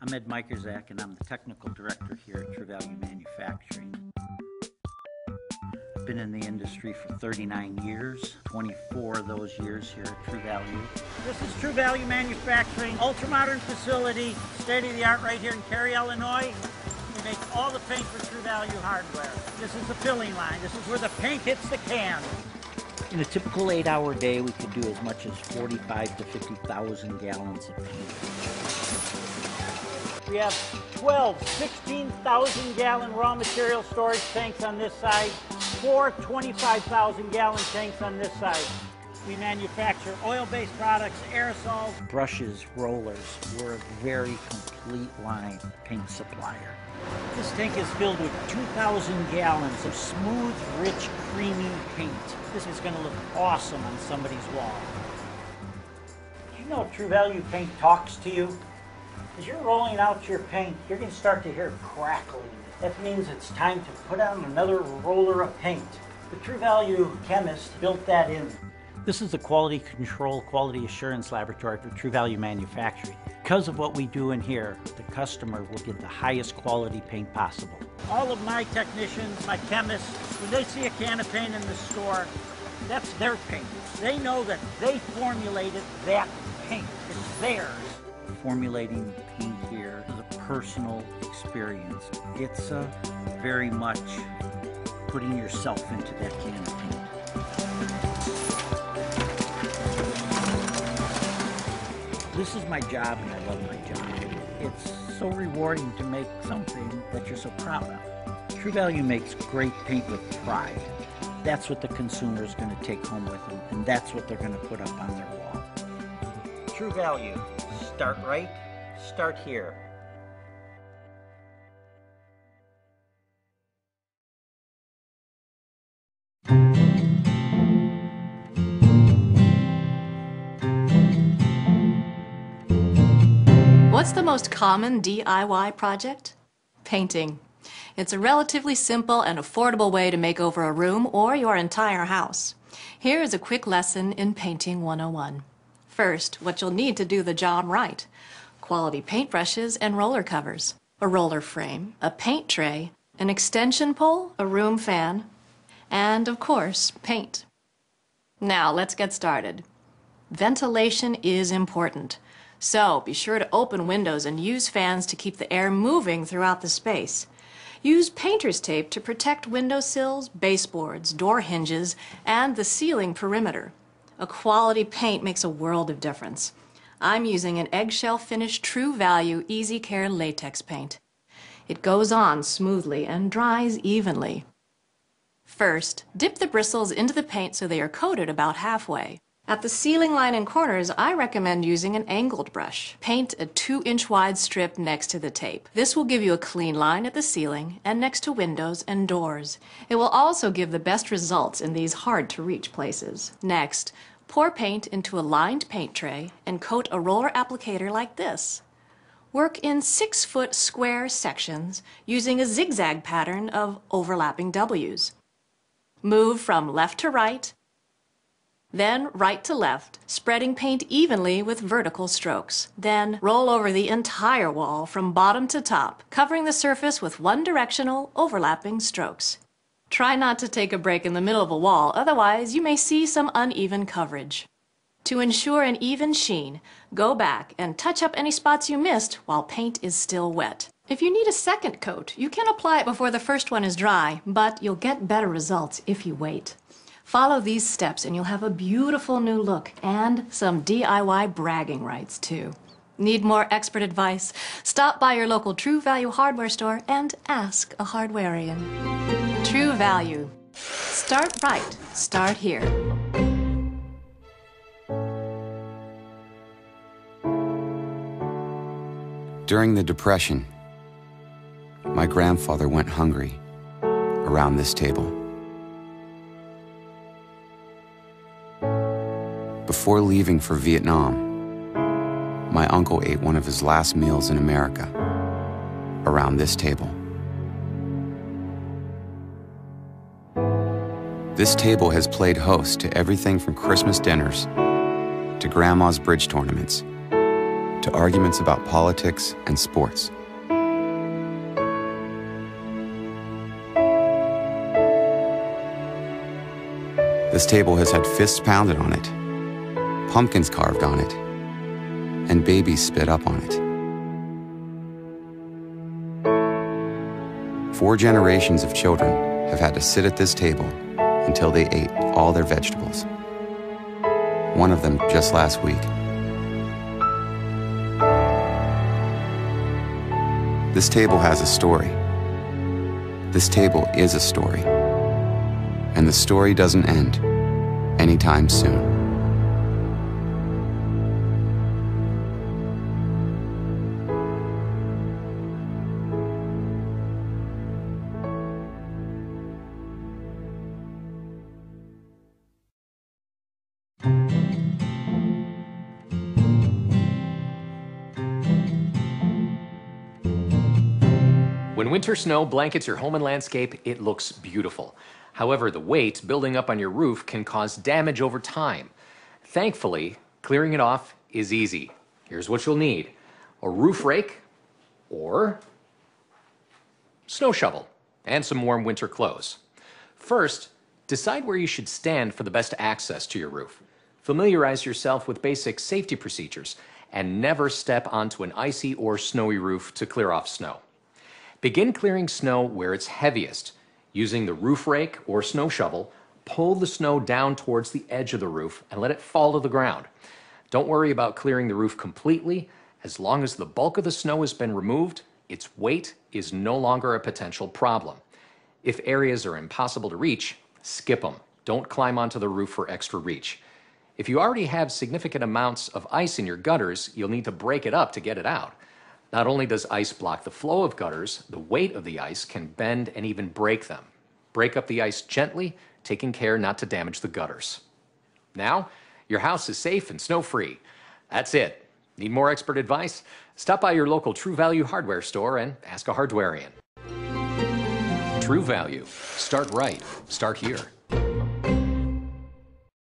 I'm Ed Mikerzak, and I'm the Technical Director here at True Value Manufacturing. I've been in the industry for 39 years, 24 of those years here at True Value. This is True Value Manufacturing, ultra-modern facility, state-of-the-art right here in Cary, Illinois. We make all the paint for True Value hardware. This is the filling line. This is where the paint hits the can. In a typical 8-hour day, we could do as much as 45 to 50,000 gallons of paint. We have 12 16,000-gallon raw material storage tanks on this side, 4 25,000-gallon tanks on this side. We manufacture oil-based products, aerosols, brushes, rollers. We're a very complete line paint supplier. This tank is filled with 2,000 gallons of smooth, rich, creamy paint. This is going to look awesome on somebody's wall. Do you know True Value paint talks to you? As you're rolling out your paint, you're going to start to hear crackling. That means it's time to put on another roller of paint. The True Value chemist built that in. This is the quality control, quality assurance laboratory for True Value Manufacturing. Because of what we do in here, the customer will get the highest quality paint possible. All of my technicians, my chemists, when they see a can of paint in the store, that's their paint. They know that they formulated that paint. It's theirs. Formulating paint here is a personal experience. It's very much putting yourself into that can of paint. This is my job, and I love my job. It's so rewarding to make something that you're so proud of. True Value makes great paint with pride. That's what the consumer is going to take home with them, and that's what they're going to put up on their wall. True Value. Start right, start here. What's the most common DIY project? Painting. It's a relatively simple and affordable way to make over a room or your entire house. Here is a quick lesson in Painting 101. First, what you'll need to do the job right. Quality paintbrushes and roller covers, a roller frame, a paint tray, an extension pole, a room fan, and of course, paint. Now, let's get started. Ventilation is important. So, be sure to open windows and use fans to keep the air moving throughout the space. Use painter's tape to protect windowsills, baseboards, door hinges, and the ceiling perimeter. A quality paint makes a world of difference. I'm using an eggshell finish True Value Easy Care latex paint. It goes on smoothly and dries evenly. First, dip the bristles into the paint so they are coated about halfway. At the ceiling line and corners, I recommend using an angled brush. Paint a 2-inch wide strip next to the tape. This will give you a clean line at the ceiling and next to windows and doors. It will also give the best results in these hard-to-reach places. Next, pour paint into a lined paint tray and coat a roller applicator like this. Work in 6-foot square sections using a zigzag pattern of overlapping W's. Move from left to right, then right to left, spreading paint evenly with vertical strokes. Then roll over the entire wall from bottom to top, covering the surface with one-directional overlapping strokes. Try not to take a break in the middle of a wall, otherwise you may see some uneven coverage. To ensure an even sheen, go back and touch up any spots you missed while paint is still wet. If you need a second coat, you can apply it before the first one is dry, but you'll get better results if you wait. Follow these steps and you'll have a beautiful new look and some DIY bragging rights too. Need more expert advice? Stop by your local True Value hardware store and ask a hardwarian. True Value. Start right. Start here. During the Depression, my grandfather went hungry around this table. Before leaving for Vietnam, my uncle ate one of his last meals in America around this table. This table has played host to everything from Christmas dinners to Grandma's bridge tournaments to arguments about politics and sports. This table has had fists pounded on it, pumpkins carved on it, and babies spit up on it. 4 generations of children have had to sit at this table until they ate all their vegetables. One of them just last week. This table has a story. This table is a story. And the story doesn't end anytime soon. When winter snow blankets your home and landscape, it looks beautiful. However, the weight building up on your roof can cause damage over time. Thankfully, clearing it off is easy. Here's what you'll need: a roof rake or snow shovel and some warm winter clothes. First, decide where you should stand for the best access to your roof. Familiarize yourself with basic safety procedures and never step onto an icy or snowy roof to clear off snow. Begin clearing snow where it's heaviest. Using the roof rake or snow shovel, pull the snow down towards the edge of the roof and let it fall to the ground. Don't worry about clearing the roof completely. As long as the bulk of the snow has been removed, its weight is no longer a potential problem. If areas are impossible to reach, skip them. Don't climb onto the roof for extra reach. If you already have significant amounts of ice in your gutters, you'll need to break it up to get it out. Not only does ice block the flow of gutters, the weight of the ice can bend and even break them. Break up the ice gently, taking care not to damage the gutters. Now, your house is safe and snow-free. That's it. Need more expert advice? Stop by your local True Value hardware store and ask a hardwarian. True Value. Start right. Start here.